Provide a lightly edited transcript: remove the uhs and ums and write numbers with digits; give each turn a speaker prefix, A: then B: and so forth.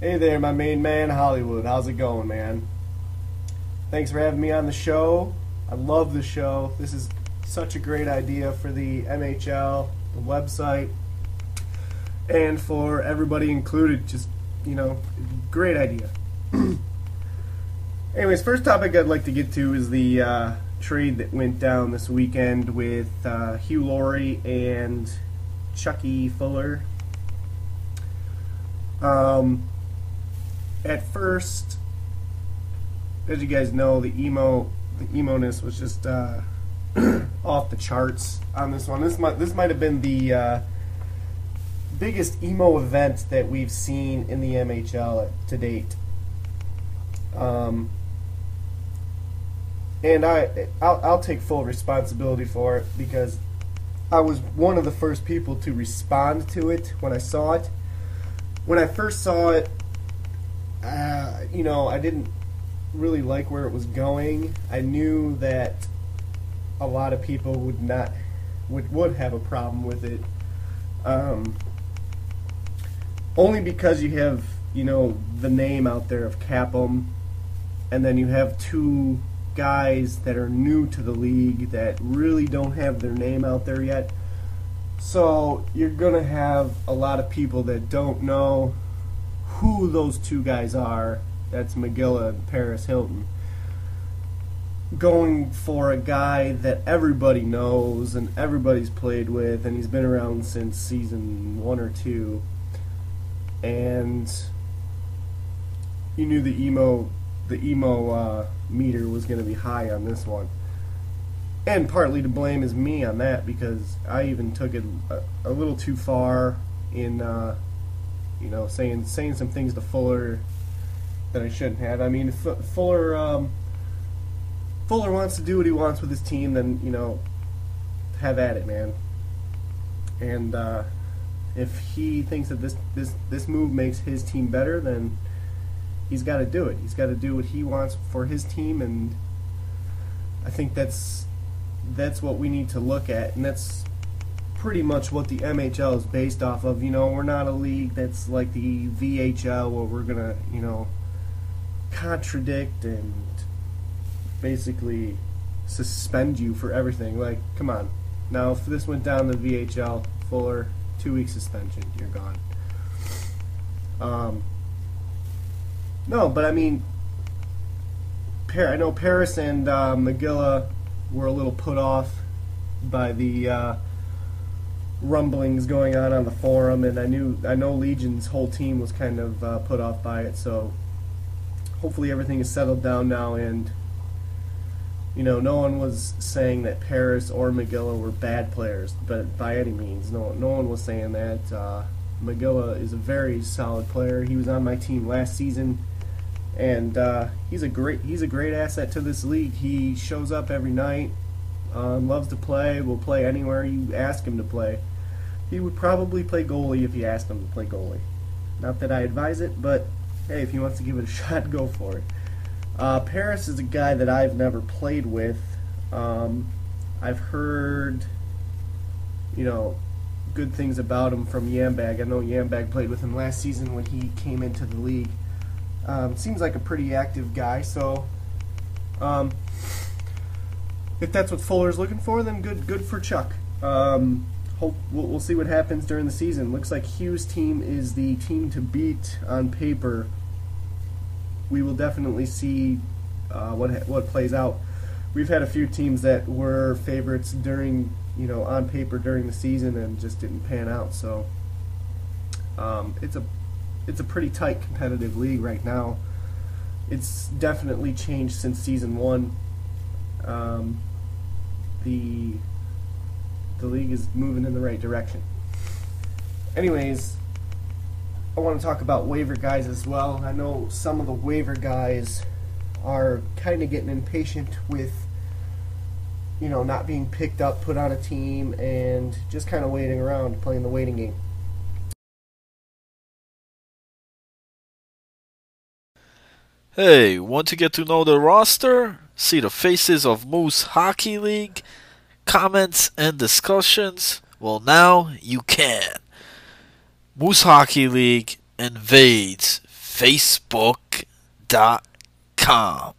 A: Hey there, my main man, Hollywood. How's it going, man? Thanks for having me on the show. I love the show. This is such a great idea for the MHL, the website, and for everybody included. Just, great idea. Anyways, first topic I'd like to get to is the trade that went down this weekend with Hugh Laurie and Chucky Fuller. At first, as you guys know, the emo-ness was just off the charts on this one. This might have been the biggest emo event that we've seen in the MHL to date. And I'll take full responsibility for it because I was one of the first people to respond to it when I saw it. When I first saw it, I didn't really like where it was going. I knew that a lot of people would have a problem with it, only because you have the name out there of Capum, and then you have two guys that are new to the league that really don't have their name out there yet. So you're gonna have a lot of people that don't know who those two guys are. That's McGilla and Paris Hilton. Going for a guy that everybody knows and everybody's played with, and he's been around since season 1 or 2. And you knew the emo meter was going to be high on this one. And partly to blame is me on that, because I even took it a little too far in saying some things to Fuller that I shouldn't have. I mean, if Fuller wants to do what he wants with his team, then have at it, man. And if he thinks that this move makes his team better, then he's got to do it. He's got to do what he wants for his team, and I think that's what we need to look at, and that's pretty much what the MHL is based off of. We're not a league that's like the VHL where we're gonna, contradict and basically suspend you for everything. Like, come on. Now, if this went down the VHL, Fuller, 2-week suspension, you're gone. No, but I mean, I know Paris and McGilla were a little put off by the rumblings going on the forum, and I know Legion's whole team was kind of put off by it. So hopefully everything is settled down now, and no one was saying that Paris or McGilla were bad players, but by any means, no one was saying that. McGilla is a very solid player. He was on my team last season, and he's a great asset to this league. He shows up every night, loves to play, will play anywhere you ask him to play. He would probably play goalie if you asked him to play goalie. Not that I advise it, but hey, if he wants to give it a shot, go for it. Paris is a guy that I've never played with. I've heard, good things about him from Yambag. I know Yambag played with him last season when he came into the league. Seems like a pretty active guy, so if that's what Fuller's looking for, then good for Chuck. We'll see what happens during the season. Looks like Hugh's team is the team to beat on paper. We will definitely see what plays out. We've had a few teams that were favorites during, on paper during the season and just didn't pan out. So it's a pretty tight competitive league right now. It's definitely changed since season 1. The league is moving in the right direction. Anyways, I want to talk about waiver guys as well. I know some of the waiver guys are kind of getting impatient with, not being picked up, put on a team, and just kind of waiting around, playing the waiting game.
B: Hey, want to get to know the roster? See the faces of Moose Hockey League? Comments and discussions? Well, now you can. Moose Hockey League invades facebook.com.